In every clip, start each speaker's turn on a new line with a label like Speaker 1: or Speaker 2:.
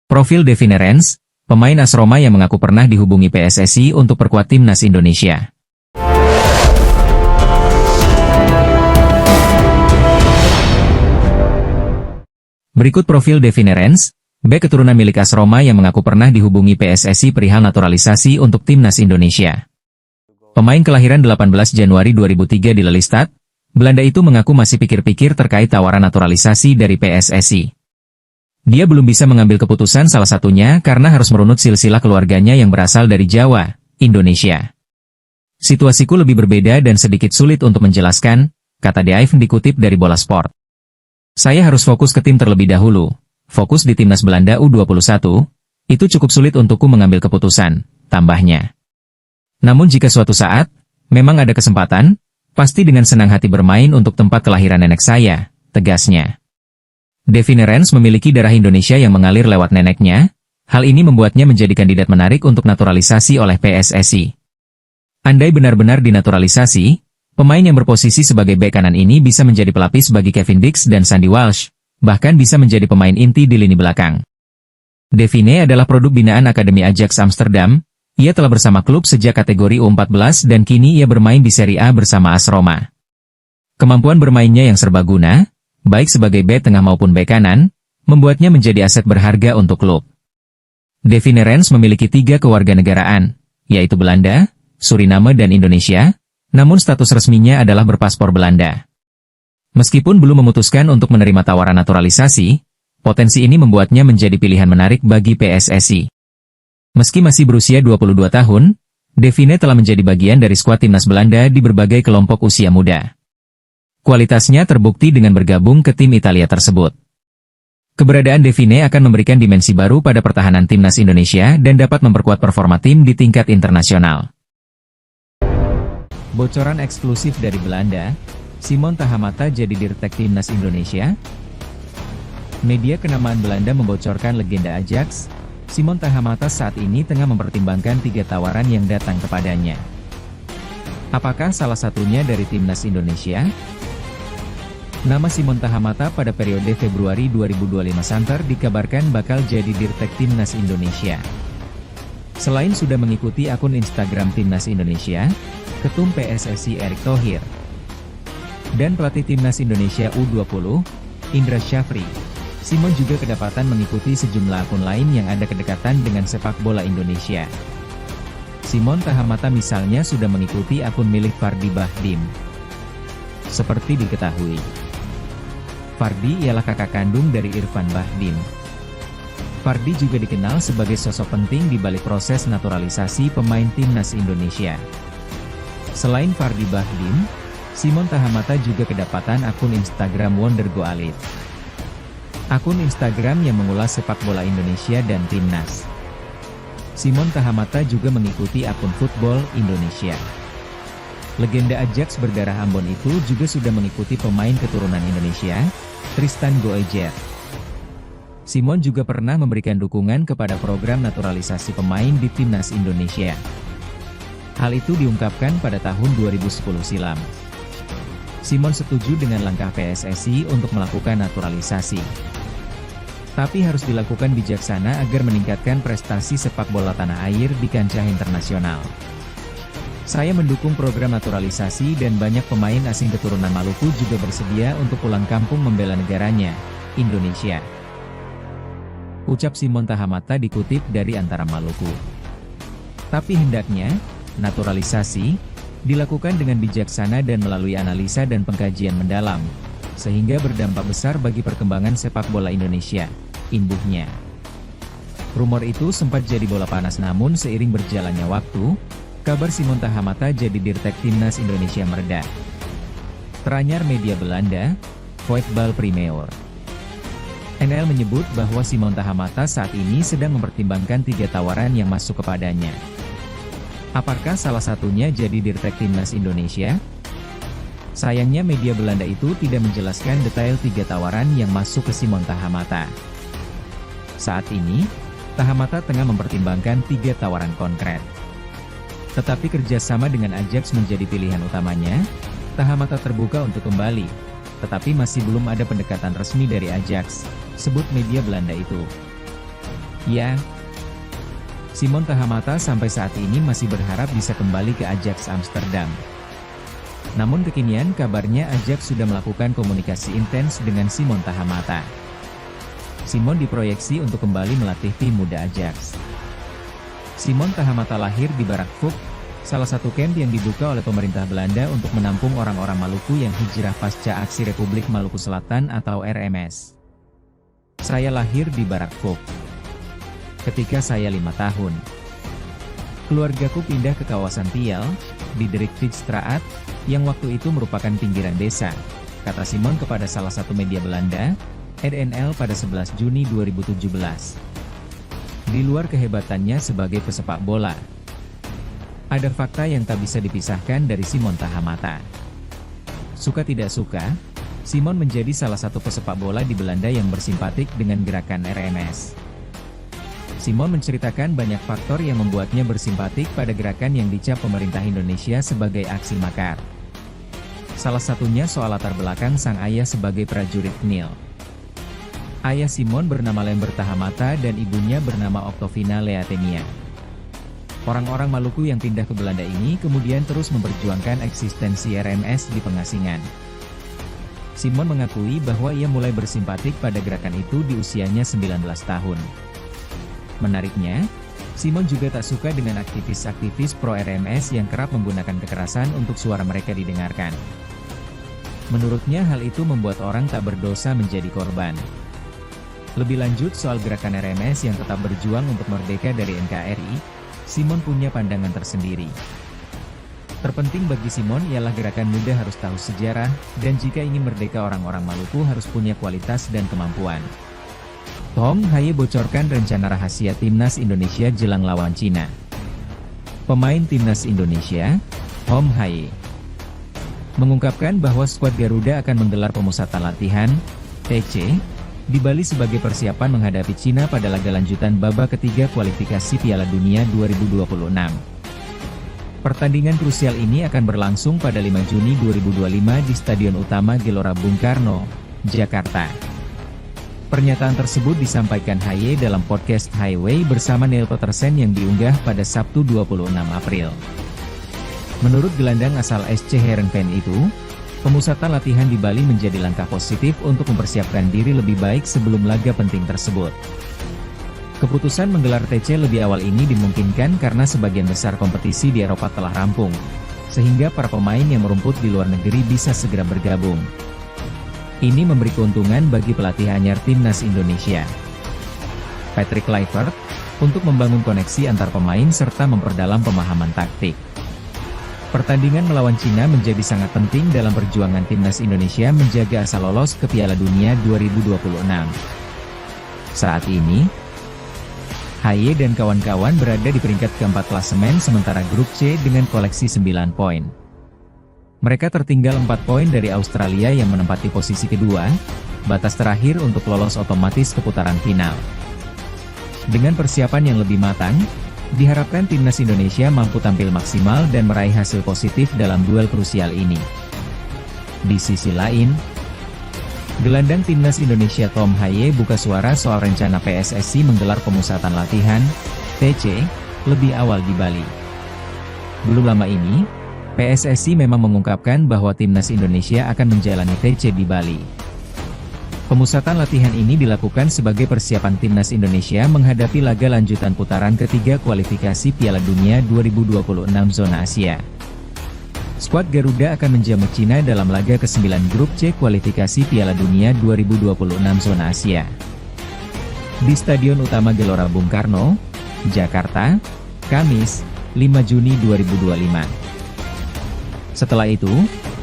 Speaker 1: Profil Devine Rens, pemain AS Roma yang mengaku pernah dihubungi PSSI untuk perkuat timnas Indonesia. Berikut profil Devine Rens, bek keturunan milik AS Roma yang mengaku pernah dihubungi PSSI perihal naturalisasi untuk timnas Indonesia. Pemain kelahiran 18 Januari 2003 di Lelystad, Belanda itu mengaku masih pikir-pikir terkait tawaran naturalisasi dari PSSI. Dia belum bisa mengambil keputusan, salah satunya karena harus merunut silsilah keluarganya yang berasal dari Jawa, Indonesia. Situasiku lebih berbeda dan sedikit sulit untuk menjelaskan, kata Deif dikutip dari Bola Sport. Saya harus fokus ke tim terlebih dahulu, fokus di timnas Belanda U21, itu cukup sulit untukku mengambil keputusan, tambahnya. Namun jika suatu saat, memang ada kesempatan, pasti dengan senang hati bermain untuk tempat kelahiran nenek saya, tegasnya. Devine Rens memiliki darah Indonesia yang mengalir lewat neneknya, hal ini membuatnya menjadi kandidat menarik untuk naturalisasi oleh PSSI. Andai benar-benar dinaturalisasi, pemain yang berposisi sebagai bek kanan ini bisa menjadi pelapis bagi Kevin Dix dan Sandy Walsh, bahkan bisa menjadi pemain inti di lini belakang. Devine adalah produk binaan Akademi Ajax Amsterdam. Ia telah bersama klub sejak kategori U14 dan kini ia bermain di Serie A bersama AS Roma. Kemampuan bermainnya yang serbaguna, baik sebagai bek tengah maupun bek kanan, membuatnya menjadi aset berharga untuk klub. Devine Rens memiliki 3 kewarganegaraan, yaitu Belanda, Suriname dan Indonesia, namun status resminya adalah berpaspor Belanda. Meskipun belum memutuskan untuk menerima tawaran naturalisasi, potensi ini membuatnya menjadi pilihan menarik bagi PSSI. Meski masih berusia 22 tahun, Devine telah menjadi bagian dari skuad timnas Belanda di berbagai kelompok usia muda. Kualitasnya terbukti dengan bergabung ke tim Italia tersebut. Keberadaan Devine akan memberikan dimensi baru pada pertahanan timnas Indonesia dan dapat memperkuat performa tim di tingkat internasional. Bocoran eksklusif dari Belanda, Simon Tahamata jadi dirtek timnas Indonesia. Media kenamaan Belanda membocorkan legenda Ajax, Simon Tahamata saat ini tengah mempertimbangkan 3 tawaran yang datang kepadanya. Apakah salah satunya dari timnas Indonesia? Nama Simon Tahamata pada periode Februari 2025 santer dikabarkan bakal jadi dirtek timnas Indonesia. Selain sudah mengikuti akun Instagram timnas Indonesia, Ketum PSSI Erick Thohir, dan pelatih timnas Indonesia U20, Indra Syafri, Simon juga kedapatan mengikuti sejumlah akun lain yang ada kedekatan dengan sepak bola Indonesia. Simon Tahamata misalnya sudah mengikuti akun milik Fardi Bahdim. Seperti diketahui, Fardi ialah kakak kandung dari Irfan Bahdim. Fardi juga dikenal sebagai sosok penting di balik proses naturalisasi pemain timnas Indonesia. Selain Fardi Bahdim, Simon Tahamata juga kedapatan akun Instagram Wonder Goalit. Akun Instagram yang mengulas sepak bola Indonesia dan timnas. Simon Tahamata juga mengikuti akun Football Indonesia. Legenda Ajax berdarah Ambon itu juga sudah mengikuti pemain keturunan Indonesia, Tristan Goejer. Simon juga pernah memberikan dukungan kepada program naturalisasi pemain di timnas Indonesia. Hal itu diungkapkan pada tahun 2010 silam. Simon setuju dengan langkah PSSI untuk melakukan naturalisasi. Tapi harus dilakukan bijaksana agar meningkatkan prestasi sepak bola tanah air di kancah internasional. Saya mendukung program naturalisasi dan banyak pemain asing keturunan Maluku juga bersedia untuk pulang kampung membela negaranya, Indonesia. Ucap Simon Tahamata dikutip dari Antara Maluku. Tapi hendaknya, naturalisasi dilakukan dengan bijaksana dan melalui analisa dan pengkajian mendalam, sehingga berdampak besar bagi perkembangan sepak bola Indonesia, imbuhnya. Rumor itu sempat jadi bola panas, namun seiring berjalannya waktu, kabar Simon Tahamata jadi dirtek timnas Indonesia mereda. Teranyar media Belanda, Voetbal Premier NL menyebut bahwa Simon Tahamata saat ini sedang mempertimbangkan 3 tawaran yang masuk kepadanya. Apakah salah satunya jadi dirtek timnas Indonesia? Sayangnya media Belanda itu tidak menjelaskan detail 3 tawaran yang masuk ke Simon Tahamata. Saat ini, Tahamata tengah mempertimbangkan 3 tawaran konkret. Tetapi kerjasama dengan Ajax menjadi pilihan utamanya. Tahamata terbuka untuk kembali, tetapi masih belum ada pendekatan resmi dari Ajax, sebut media Belanda itu. Ya, Simon Tahamata sampai saat ini masih berharap bisa kembali ke Ajax Amsterdam. Namun kekinian kabarnya Ajax sudah melakukan komunikasi intens dengan Simon Tahamata. Simon diproyeksi untuk kembali melatih tim muda Ajax. Simon Tahamata lahir di Barakvuk, salah satu kamp yang dibuka oleh pemerintah Belanda untuk menampung orang-orang Maluku yang hijrah pasca aksi Republik Maluku Selatan atau RMS. Saya lahir di Barakvuk ketika saya 5 tahun. Keluargaku pindah ke kawasan Tiel, di Dirkvijkstraat, yang waktu itu merupakan pinggiran desa, kata Simon kepada salah satu media Belanda, RNL pada 11 Juni 2017. Di luar kehebatannya sebagai pesepak bola, ada fakta yang tak bisa dipisahkan dari Simon Tahamata. Suka tidak suka, Simon menjadi salah satu pesepak bola di Belanda yang bersimpatik dengan gerakan RMS. Simon menceritakan banyak faktor yang membuatnya bersimpatik pada gerakan yang dicap pemerintah Indonesia sebagai aksi makar. Salah satunya soal latar belakang sang ayah sebagai prajurit NIL. Ayah Simon bernama Lambert Tahamata dan ibunya bernama Octovina Leatenia. Orang-orang Maluku yang pindah ke Belanda ini kemudian terus memperjuangkan eksistensi RMS di pengasingan. Simon mengakui bahwa ia mulai bersimpatik pada gerakan itu di usianya 19 tahun. Menariknya, Simon juga tak suka dengan aktivis-aktivis pro-RMS yang kerap menggunakan kekerasan untuk suara mereka didengarkan. Menurutnya hal itu membuat orang tak berdosa menjadi korban. Lebih lanjut soal gerakan RMS yang tetap berjuang untuk merdeka dari NKRI, Simon punya pandangan tersendiri. Terpenting bagi Simon ialah gerakan muda harus tahu sejarah, dan jika ingin merdeka orang-orang Maluku harus punya kualitas dan kemampuan. Tom Haye bocorkan rencana rahasia Timnas Indonesia jelang lawan Cina. Pemain Timnas Indonesia, Tom Haye, mengungkapkan bahwa skuad Garuda akan menggelar pemusatan latihan, TC, di Bali sebagai persiapan menghadapi Cina pada laga lanjutan babak ketiga kualifikasi Piala Dunia 2026. Pertandingan krusial ini akan berlangsung pada 5 Juni 2025 di Stadion Utama Gelora Bung Karno, Jakarta. Pernyataan tersebut disampaikan Haye dalam podcast Highway bersama Neil Petersen yang diunggah pada Sabtu 26 April. Menurut gelandang asal SC Heerenveen itu, pemusatan latihan di Bali menjadi langkah positif untuk mempersiapkan diri lebih baik sebelum laga penting tersebut. Keputusan menggelar TC lebih awal ini dimungkinkan karena sebagian besar kompetisi di Eropa telah rampung, sehingga para pemain yang merumput di luar negeri bisa segera bergabung. Ini memberi keuntungan bagi pelatih anyar Timnas Indonesia, Patrick Kluivert, untuk membangun koneksi antar pemain serta memperdalam pemahaman taktik. Pertandingan melawan Cina menjadi sangat penting dalam perjuangan Timnas Indonesia menjaga asa lolos ke Piala Dunia 2026. Saat ini, Haye dan kawan-kawan berada di peringkat keempat klasemen sementara grup C dengan koleksi 9 poin. Mereka tertinggal 4 poin dari Australia yang menempati posisi kedua, batas terakhir untuk lolos otomatis ke putaran final. Dengan persiapan yang lebih matang, diharapkan Timnas Indonesia mampu tampil maksimal dan meraih hasil positif dalam duel krusial ini. Di sisi lain, gelandang Timnas Indonesia Tom Haye buka suara soal rencana PSSI menggelar pemusatan latihan, TC, lebih awal di Bali. Belum lama ini, PSSI memang mengungkapkan bahwa Timnas Indonesia akan menjalani TC di Bali. Pemusatan latihan ini dilakukan sebagai persiapan Timnas Indonesia menghadapi laga lanjutan putaran ketiga kualifikasi Piala Dunia 2026 zona Asia. Skuad Garuda akan menjamu Cina dalam laga ke-9 grup C kualifikasi Piala Dunia 2026 zona Asia. Di Stadion Utama Gelora Bung Karno, Jakarta, Kamis, 5 Juni 2025. Setelah itu,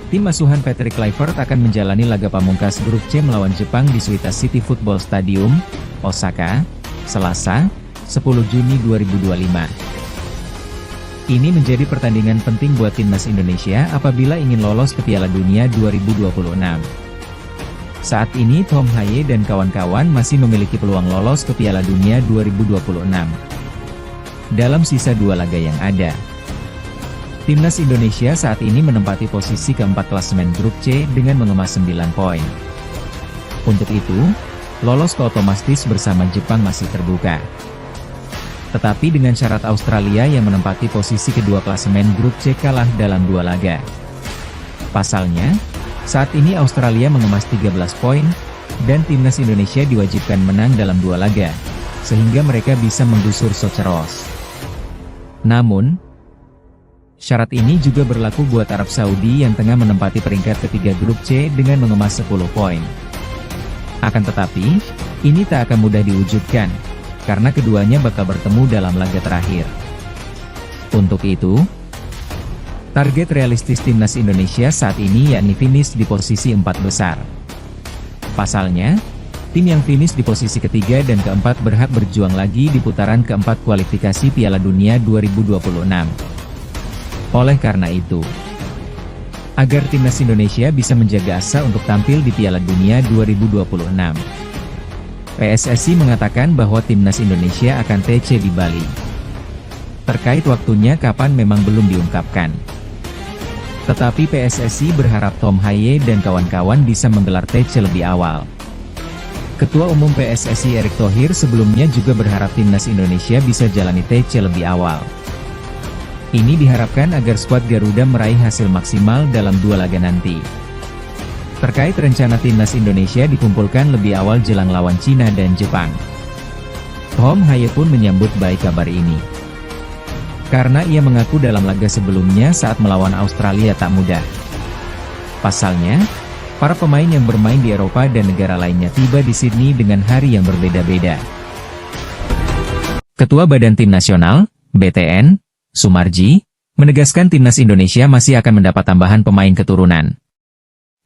Speaker 1: tim asuhan Patrick Kluivert akan menjalani laga pamungkas grup C melawan Jepang di Suita City Football Stadium, Osaka, Selasa, 10 Juni 2025. Ini menjadi pertandingan penting buat Timnas Indonesia apabila ingin lolos ke Piala Dunia 2026. Saat ini Tom Haye dan kawan-kawan masih memiliki peluang lolos ke Piala Dunia 2026. Dalam sisa 2 laga yang ada, Timnas Indonesia saat ini menempati posisi keempat klasemen grup C dengan mengemas 9 poin. Untuk itu, lolos ke otomatis bersama Jepang masih terbuka. Tetapi dengan syarat Australia yang menempati posisi kedua klasemen grup C kalah dalam 2 laga. Pasalnya, saat ini Australia mengemas 13 poin, dan timnas Indonesia diwajibkan menang dalam 2 laga, sehingga mereka bisa menggusur Soceros. Namun, syarat ini juga berlaku buat Arab Saudi yang tengah menempati peringkat ketiga grup C dengan mengemas 10 poin. Akan tetapi, ini tak akan mudah diwujudkan, karena keduanya bakal bertemu dalam laga terakhir. Untuk itu, target realistis timnas Indonesia saat ini yakni finish di posisi 4 besar. Pasalnya, tim yang finish di posisi ketiga dan keempat berhak berjuang lagi di putaran keempat kualifikasi Piala Dunia 2026. Oleh karena itu, agar timnas Indonesia bisa menjaga asa untuk tampil di Piala Dunia 2026, PSSI mengatakan bahwa timnas Indonesia akan TC di Bali. Terkait waktunya kapan memang belum diungkapkan. Tetapi PSSI berharap Tom Haye dan kawan-kawan bisa menggelar TC lebih awal. Ketua Umum PSSI Erick Thohir sebelumnya juga berharap timnas Indonesia bisa jalani TC lebih awal. Ini diharapkan agar skuad Garuda meraih hasil maksimal dalam 2 laga nanti. Terkait rencana timnas Indonesia dikumpulkan lebih awal jelang lawan Cina dan Jepang. Tom Haye pun menyambut baik kabar ini. Karena ia mengaku dalam laga sebelumnya saat melawan Australia tak mudah. Pasalnya, para pemain yang bermain di Eropa dan negara lainnya tiba di Sydney dengan hari yang berbeda-beda. Ketua Badan Tim Nasional, BTN, Sumarji, menegaskan timnas Indonesia masih akan mendapat tambahan pemain keturunan.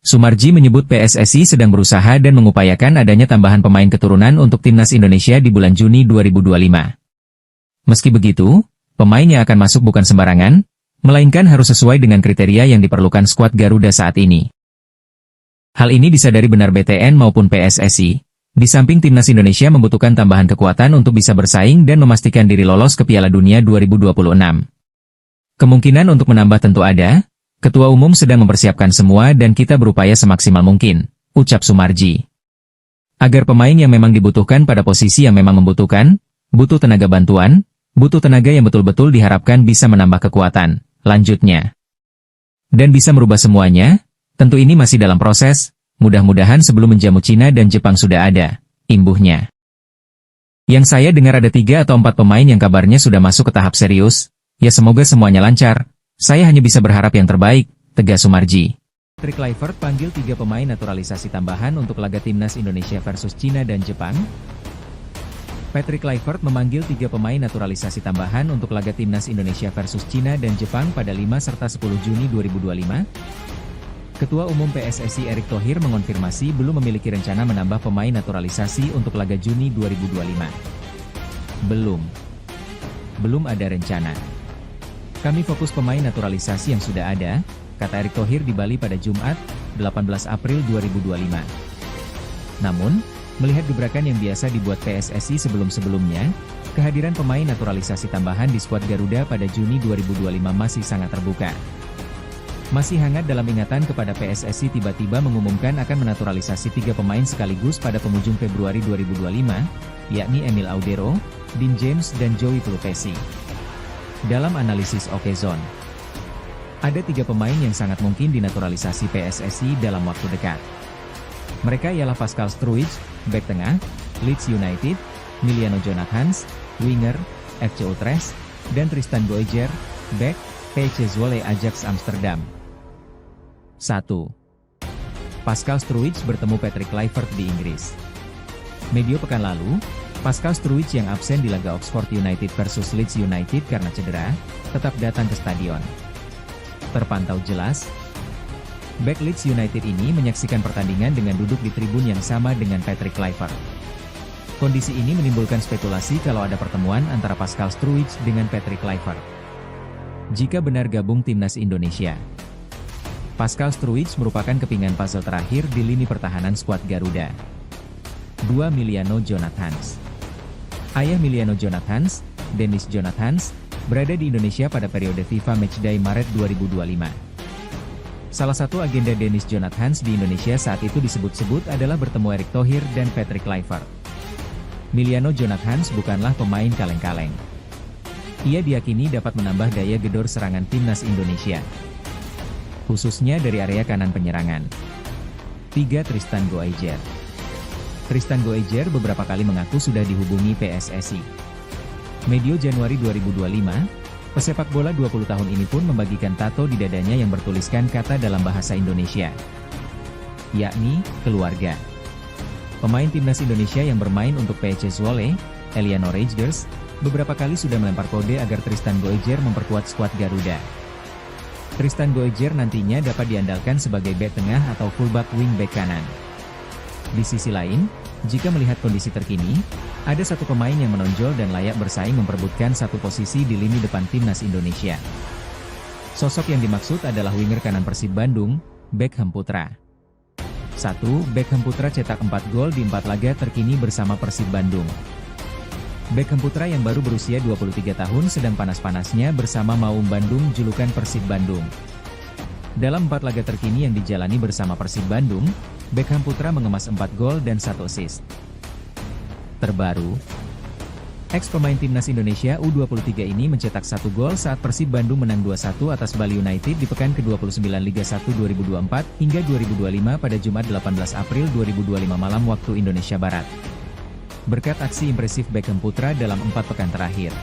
Speaker 1: Sumarji menyebut PSSI sedang berusaha dan mengupayakan adanya tambahan pemain keturunan untuk timnas Indonesia di bulan Juni 2025. Meski begitu, pemain yang akan masuk bukan sembarangan, melainkan harus sesuai dengan kriteria yang diperlukan skuad Garuda saat ini. Hal ini disadari benar BTN maupun PSSI, di samping timnas Indonesia membutuhkan tambahan kekuatan untuk bisa bersaing dan memastikan diri lolos ke Piala Dunia 2026. Kemungkinan untuk menambah tentu ada, Ketua Umum sedang mempersiapkan semua dan kita berupaya semaksimal mungkin, ucap Sumarji. Agar pemain yang memang dibutuhkan pada posisi yang memang membutuhkan, butuh tenaga bantuan, butuh tenaga yang betul-betul diharapkan bisa menambah kekuatan, lanjutnya. Dan bisa merubah semuanya, tentu ini masih dalam proses, mudah-mudahan sebelum menjamu Cina dan Jepang sudah ada, imbuhnya. Yang saya dengar ada 3 atau 4 pemain yang kabarnya sudah masuk ke tahap serius, ya semoga semuanya lancar, saya hanya bisa berharap yang terbaik, tegas Sumarji. Patrick Kluivert panggil 3 pemain naturalisasi tambahan untuk laga timnas Indonesia versus Cina dan Jepang. Patrick Kluivert memanggil 3 pemain naturalisasi tambahan untuk laga timnas Indonesia versus Cina dan Jepang pada 5 serta 10 Juni 2025. Ketua Umum PSSI Erick Thohir mengonfirmasi belum memiliki rencana menambah pemain naturalisasi untuk laga Juni 2025. Belum ada rencana. Kami fokus pemain naturalisasi yang sudah ada, kata Erick Thohir di Bali pada Jumat, 18 April 2025. Namun, melihat gebrakan yang biasa dibuat PSSI sebelum-sebelumnya, kehadiran pemain naturalisasi tambahan di skuad Garuda pada Juni 2025 masih sangat terbuka. Masih hangat dalam ingatan kepada PSSI tiba-tiba mengumumkan akan menaturalisasi 3 pemain sekaligus pada penghujung Februari 2025, yakni Emil Audero, Dean James dan Joey Pelupesi. Dalam analisis Okezone, ada 3 pemain yang sangat mungkin dinaturalisasi PSSI dalam waktu dekat. Mereka ialah Pascal Struijk, bek tengah, Leeds United, Miliano Jonathans, winger, FC Utrecht, dan Tristan Goejer, bek, PC Zwolle Ajax Amsterdam. 1. Pascal Struijk bertemu Patrick Kluivert di Inggris. Medio pekan lalu, Pascal Struijk yang absen di laga Oxford United versus Leeds United karena cedera, tetap datang ke stadion. Terpantau jelas, bek Leeds United ini menyaksikan pertandingan dengan duduk di tribun yang sama dengan Patrick Kluivert. Kondisi ini menimbulkan spekulasi kalau ada pertemuan antara Pascal Struijk dengan Patrick Kluivert. Jika benar gabung timnas Indonesia, Pascal Struijk merupakan kepingan puzzle terakhir di lini pertahanan skuad Garuda. 2. Miliano Jonathans. Ayah Miliano Jonathans, Dennis Jonathans, berada di Indonesia pada periode FIFA Matchday Maret 2025. Salah satu agenda Dennis Jonathans di Indonesia saat itu disebut-sebut adalah bertemu Erick Thohir dan Patrick Kluivert. Emiliano Jonathans bukanlah pemain kaleng-kaleng. Ia diyakini dapat menambah daya gedor serangan timnas Indonesia, khususnya dari area kanan penyerangan. 3. Tristan Goijer. Tristan Goijer beberapa kali mengaku sudah dihubungi PSSI. Medio Januari 2025, pesepak bola 20 tahun ini pun membagikan tato di dadanya yang bertuliskan kata dalam bahasa Indonesia, yakni, keluarga. Pemain timnas Indonesia yang bermain untuk PC Zwolle, Eliano Reijgers, beberapa kali sudah melempar kode agar Tristan Goijer memperkuat skuad Garuda. Tristan Goijer nantinya dapat diandalkan sebagai bek tengah atau fullback wingback kanan. Di sisi lain, jika melihat kondisi terkini, ada satu pemain yang menonjol dan layak bersaing memperebutkan satu posisi di lini depan timnas Indonesia. Sosok yang dimaksud adalah winger kanan Persib Bandung, Beckham Putra. 1. Beckham Putra cetak 4 gol di 4 laga terkini bersama Persib Bandung. Beckham Putra yang baru berusia 23 tahun sedang panas-panasnya bersama Maung Bandung julukan Persib Bandung. Dalam 4 laga terkini yang dijalani bersama Persib Bandung, Beckham Putra mengemas 4 gol dan 1 assist. Terbaru, ex-pemain timnas Indonesia U23 ini mencetak 1 gol saat Persib Bandung menang 2-1 atas Bali United di pekan ke-29 Liga 1 2024 hingga 2025 pada Jumat 18 April 2025 malam waktu Indonesia Barat. Berkat aksi impresif Beckham Putra dalam 4 pekan terakhir,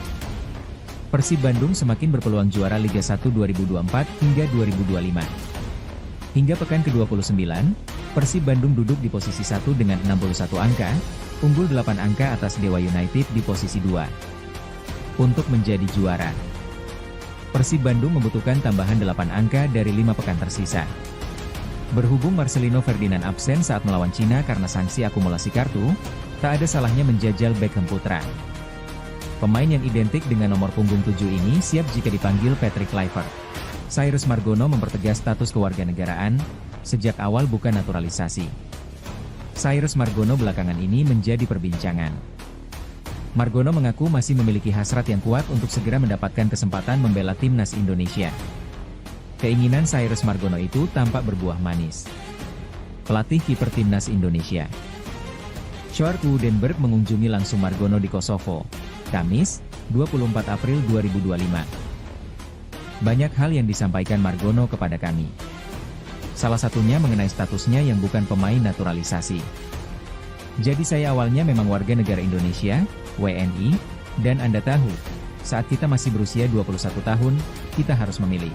Speaker 1: Persib Bandung semakin berpeluang juara Liga 1 2024 hingga 2025. Hingga pekan ke-29, Persib Bandung duduk di posisi 1 dengan 61 angka, unggul 8 angka atas Dewa United di posisi 2. Untuk menjadi juara, Persib Bandung membutuhkan tambahan 8 angka dari 5 pekan tersisa. Berhubung Marcelino Ferdinand absen saat melawan Cina karena sanksi akumulasi kartu, tak ada salahnya menjajal Beckham Putra. Pemain yang identik dengan nomor punggung 7 ini siap jika dipanggil Patrick Kluivert. Cyrus Margono mempertegas status kewarganegaraan, sejak awal bukan naturalisasi. Cyrus Margono belakangan ini menjadi perbincangan. Margono mengaku masih memiliki hasrat yang kuat untuk segera mendapatkan kesempatan membela timnas Indonesia. Keinginan Cyrus Margono itu tampak berbuah manis. Pelatih kiper timnas Indonesia Sjoerd Woedenberg mengunjungi langsung Margono di Kosovo, Kamis, 24 April 2025. Banyak hal yang disampaikan Margono kepada kami. Salah satunya mengenai statusnya yang bukan pemain naturalisasi. Jadi saya awalnya memang warga negara Indonesia, WNI, dan Anda tahu, saat kita masih berusia 21 tahun, kita harus memilih.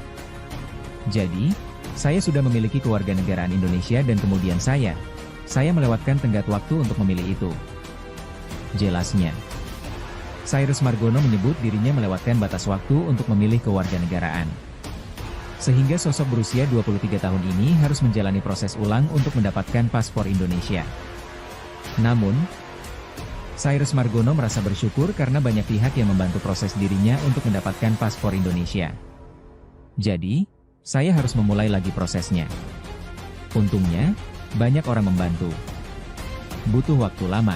Speaker 1: Jadi, saya sudah memiliki kewarganegaraan Indonesia dan kemudian saya melewatkan tenggat waktu untuk memilih itu. Jelasnya, Cyrus Margono menyebut dirinya melewatkan batas waktu untuk memilih kewarganegaraan. Sehingga sosok berusia 23 tahun ini harus menjalani proses ulang untuk mendapatkan paspor Indonesia. Namun, Cyrus Margono merasa bersyukur karena banyak pihak yang membantu proses dirinya untuk mendapatkan paspor Indonesia. Jadi, saya harus memulai lagi prosesnya. Untungnya, banyak orang membantu. Butuh waktu lama.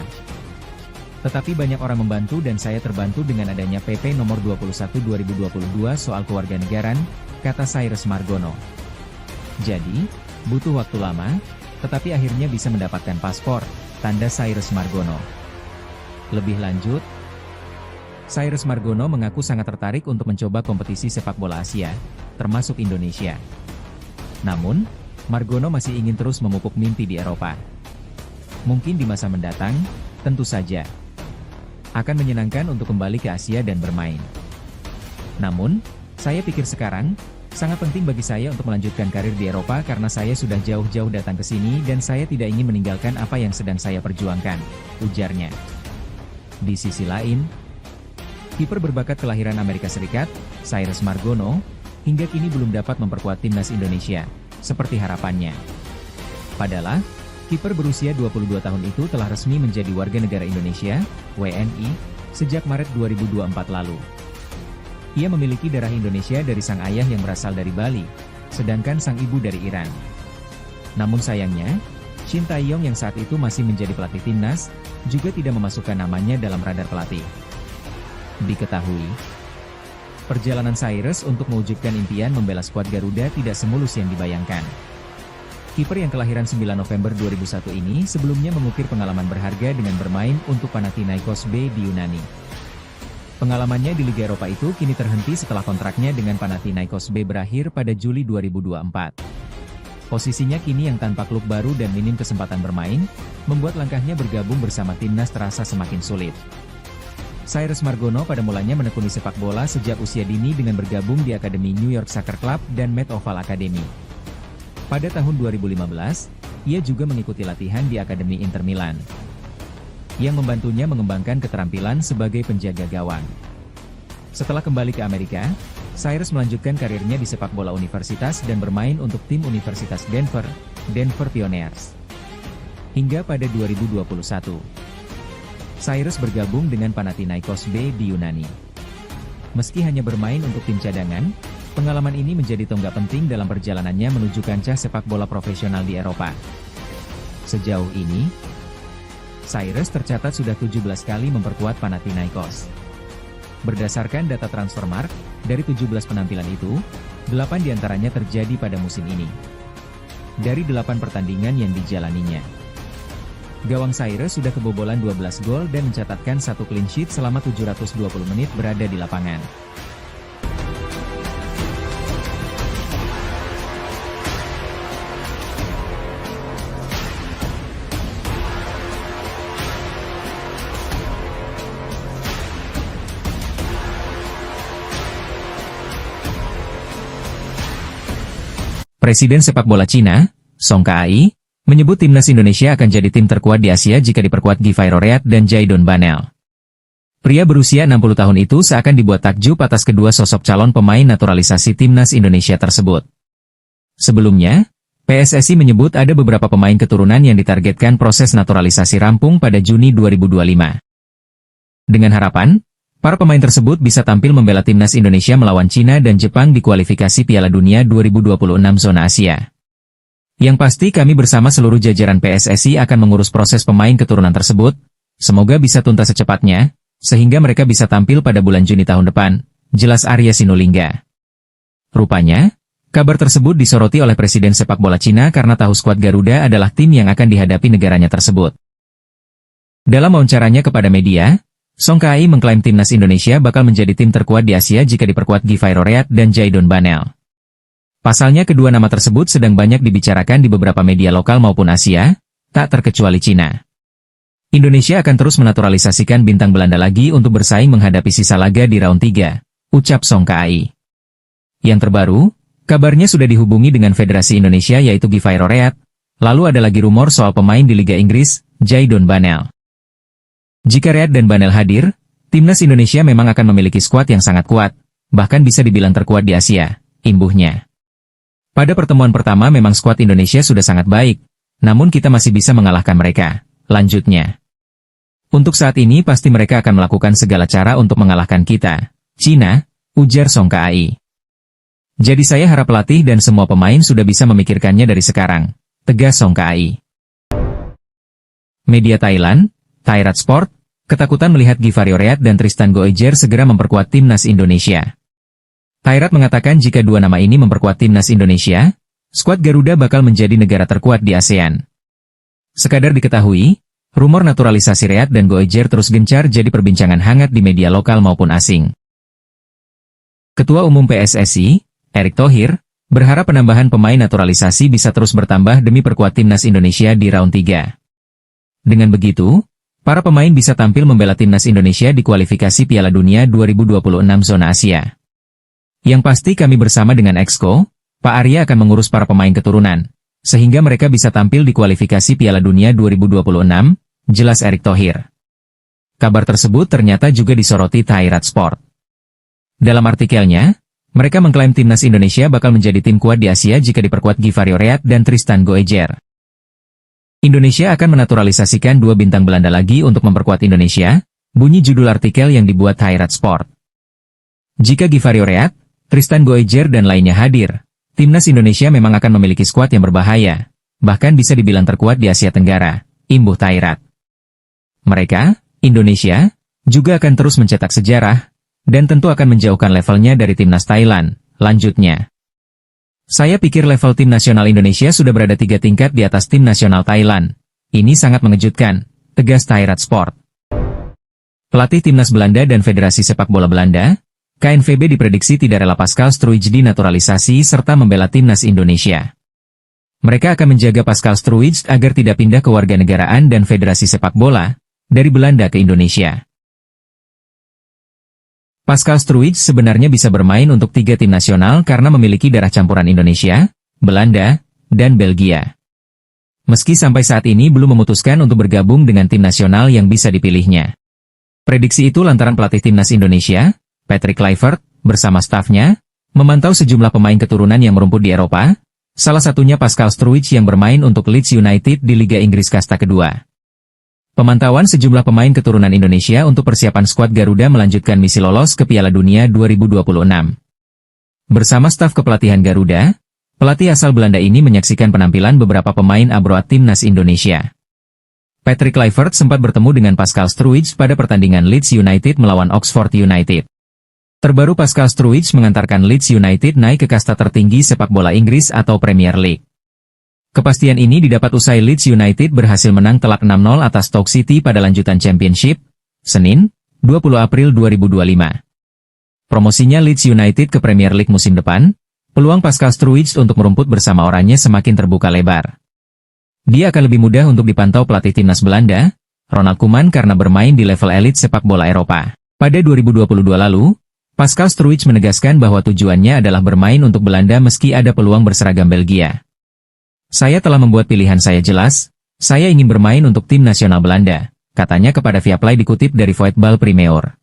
Speaker 1: Tetapi banyak orang membantu dan saya terbantu dengan adanya PP nomor 21 2022 soal kewarganegaraan, kata Cyrus Margono. Jadi, butuh waktu lama, tetapi akhirnya bisa mendapatkan paspor, tanda Cyrus Margono. Lebih lanjut, Cyrus Margono mengaku sangat tertarik untuk mencoba kompetisi sepak bola Asia, termasuk Indonesia. Namun, Margono masih ingin terus memupuk mimpi di Eropa. Mungkin di masa mendatang, tentu saja akan menyenangkan untuk kembali ke Asia dan bermain. Namun, saya pikir sekarang, sangat penting bagi saya untuk melanjutkan karir di Eropa karena saya sudah jauh-jauh datang ke sini dan saya tidak ingin meninggalkan apa yang sedang saya perjuangkan, ujarnya. Di sisi lain, kiper berbakat kelahiran Amerika Serikat, Cyrus Margono, hingga kini belum dapat memperkuat timnas Indonesia, seperti harapannya. Padahal, kiper berusia 22 tahun itu telah resmi menjadi warga negara Indonesia, WNI, sejak Maret 2024 lalu. Ia memiliki darah Indonesia dari sang ayah yang berasal dari Bali, sedangkan sang ibu dari Iran. Namun sayangnya, Shin Tae-yong yang saat itu masih menjadi pelatih timnas, juga tidak memasukkan namanya dalam radar pelatih. Diketahui, Perjalanan Cyrus untuk mewujudkan impian membela skuad Garuda tidak semulus yang dibayangkan. Kiper yang kelahiran 9 November 2001 ini sebelumnya mengukir pengalaman berharga dengan bermain untuk Panathinaikos B di Yunani. Pengalamannya di Liga Eropa itu kini terhenti setelah kontraknya dengan Panathinaikos B berakhir pada Juli 2024. Posisinya kini yang tanpa klub baru dan minim kesempatan bermain, membuat langkahnya bergabung bersama timnas terasa semakin sulit. Cyrus Margono pada mulanya menekuni sepak bola sejak usia dini dengan bergabung di Akademi New York Soccer Club dan Met Oval Academy. Pada tahun 2015, ia juga mengikuti latihan di Akademi Inter Milan, yang membantunya mengembangkan keterampilan sebagai penjaga gawang. Setelah kembali ke Amerika, Cyrus melanjutkan karirnya di sepak bola universitas dan bermain untuk tim Universitas Denver Pioneers. Hingga pada 2021. Cyrus bergabung dengan Panathinaikos B di Yunani. Meski hanya bermain untuk tim cadangan, pengalaman ini menjadi tonggak penting dalam perjalanannya menuju kancah sepak bola profesional di Eropa. Sejauh ini, Cyrus tercatat sudah 17 kali memperkuat Panathinaikos. Berdasarkan data Transfermarkt, dari 17 penampilan itu, 8 diantaranya terjadi pada musim ini. Dari 8 pertandingan yang dijalaninya, gawang Cyrus sudah kebobolan 12 gol dan mencatatkan 1 clean sheet selama 720 menit berada di lapangan. Presiden sepak bola Cina, Song Kai, menyebut timnas Indonesia akan jadi tim terkuat di Asia jika diperkuat Givay Roreat dan Jaidon Banel. Pria berusia 60 tahun itu seakan dibuat takjub atas kedua sosok calon pemain naturalisasi timnas Indonesia tersebut. Sebelumnya, PSSI menyebut ada beberapa pemain keturunan yang ditargetkan proses naturalisasi rampung pada Juni 2025. Dengan harapan, para pemain tersebut bisa tampil membela timnas Indonesia melawan Cina dan Jepang di kualifikasi Piala Dunia 2026 zona Asia. Yang pasti kami bersama seluruh jajaran PSSI akan mengurus proses pemain keturunan tersebut, semoga bisa tuntas secepatnya, sehingga mereka bisa tampil pada bulan Juni tahun depan, jelas Arya Sinulinga. Rupanya, kabar tersebut disoroti oleh Presiden sepak bola Cina karena tahu skuad Garuda adalah tim yang akan dihadapi negaranya tersebut. Dalam wawancaranya kepada media, Song Kai mengklaim timnas Indonesia bakal menjadi tim terkuat di Asia jika diperkuat Givay Roreat dan Jaidon Banel. Pasalnya kedua nama tersebut sedang banyak dibicarakan di beberapa media lokal maupun Asia, tak terkecuali Cina. Indonesia akan terus menaturalisasikan bintang Belanda lagi untuk bersaing menghadapi sisa laga di round 3, ucap Song Kai. Yang terbaru, kabarnya sudah dihubungi dengan Federasi Indonesia yaitu Givay Roreat, lalu ada lagi rumor soal pemain di Liga Inggris, Jaidon Banel. Jika Reat dan Banel hadir, timnas Indonesia memang akan memiliki skuad yang sangat kuat, bahkan bisa dibilang terkuat di Asia, imbuhnya. Pada pertemuan pertama memang skuad Indonesia sudah sangat baik, namun kita masih bisa mengalahkan mereka, lanjutnya. Untuk saat ini pasti mereka akan melakukan segala cara untuk mengalahkan kita, Cina, ujar Song Kai. Jadi saya harap pelatih dan semua pemain sudah bisa memikirkannya dari sekarang, tegas Song Kai. Media Thailand, Thairat Sport, ketakutan melihat Givay Roreat dan Tristan Goejer segera memperkuat timnas Indonesia. Thairat mengatakan jika dua nama ini memperkuat timnas Indonesia, skuad Garuda bakal menjadi negara terkuat di ASEAN. Sekadar diketahui, rumor naturalisasi Reat dan Goejer terus gencar jadi perbincangan hangat di media lokal maupun asing. Ketua Umum PSSI, Erick Thohir, berharap penambahan pemain naturalisasi bisa terus bertambah demi perkuat timnas Indonesia di round 3. Dengan begitu, para pemain bisa tampil membela timnas Indonesia di kualifikasi Piala Dunia 2026 zona Asia. Yang pasti kami bersama dengan Exco, Pak Arya akan mengurus para pemain keturunan, sehingga mereka bisa tampil di kualifikasi Piala Dunia 2026, jelas Erick Thohir. Kabar tersebut ternyata juga disoroti Thairat Sport. Dalam artikelnya, mereka mengklaim timnas Indonesia bakal menjadi tim kuat di Asia jika diperkuat Givay Roreat dan Tristan Goejer. Indonesia akan menaturalisasikan dua bintang Belanda lagi untuk memperkuat Indonesia, bunyi judul artikel yang dibuat Thairat Sport. Jika Givay Roreat, Tristan Goejer dan lainnya hadir, timnas Indonesia memang akan memiliki skuad yang berbahaya, bahkan bisa dibilang terkuat di Asia Tenggara, imbuh Thairat. Mereka, Indonesia, juga akan terus mencetak sejarah, dan tentu akan menjauhkan levelnya dari timnas Thailand. Lanjutnya, saya pikir level tim nasional Indonesia sudah berada 3 tingkat di atas tim nasional Thailand. Ini sangat mengejutkan, tegas Thairat Sport. Pelatih timnas Belanda dan Federasi Sepak Bola Belanda, KNVB diprediksi tidak rela Pascal Struijk dinaturalisasi serta membela timnas Indonesia. Mereka akan menjaga Pascal Struijk agar tidak pindah ke warganegaraan dan Federasi Sepak Bola dari Belanda ke Indonesia. Pascal Struijk sebenarnya bisa bermain untuk 3 tim nasional karena memiliki darah campuran Indonesia, Belanda, dan Belgia. Meski sampai saat ini belum memutuskan untuk bergabung dengan tim nasional yang bisa dipilihnya. Prediksi itu lantaran pelatih timnas Indonesia, Patrick Kluivert, bersama stafnya, memantau sejumlah pemain keturunan yang merumput di Eropa, salah satunya Pascal Struijk yang bermain untuk Leeds United di Liga Inggris kasta kedua. Pemantauan sejumlah pemain keturunan Indonesia untuk persiapan skuad Garuda melanjutkan misi lolos ke Piala Dunia 2026. Bersama staf kepelatihan Garuda, pelatih asal Belanda ini menyaksikan penampilan beberapa pemain abroad timnas Indonesia. Patrick Kluivert sempat bertemu dengan Pascal Struijk pada pertandingan Leeds United melawan Oxford United. Terbaru Pascal Struijk mengantarkan Leeds United naik ke kasta tertinggi sepak bola Inggris atau Premier League. Kepastian ini didapat usai Leeds United berhasil menang telak 6-0 atas Stoke City pada lanjutan Championship, Senin, 20 April 2025. Promosinya Leeds United ke Premier League musim depan, peluang Pascal Struijk untuk merumput bersama orangnya semakin terbuka lebar. Dia akan lebih mudah untuk dipantau pelatih timnas Belanda, Ronald Koeman karena bermain di level elit sepak bola Eropa. Pada 2022 lalu, Pascal Struijk menegaskan bahwa tujuannya adalah bermain untuk Belanda meski ada peluang berseragam Belgia. Saya telah membuat pilihan saya jelas, saya ingin bermain untuk tim nasional Belanda, katanya kepada Viaplay dikutip dari Voetbal Primeur.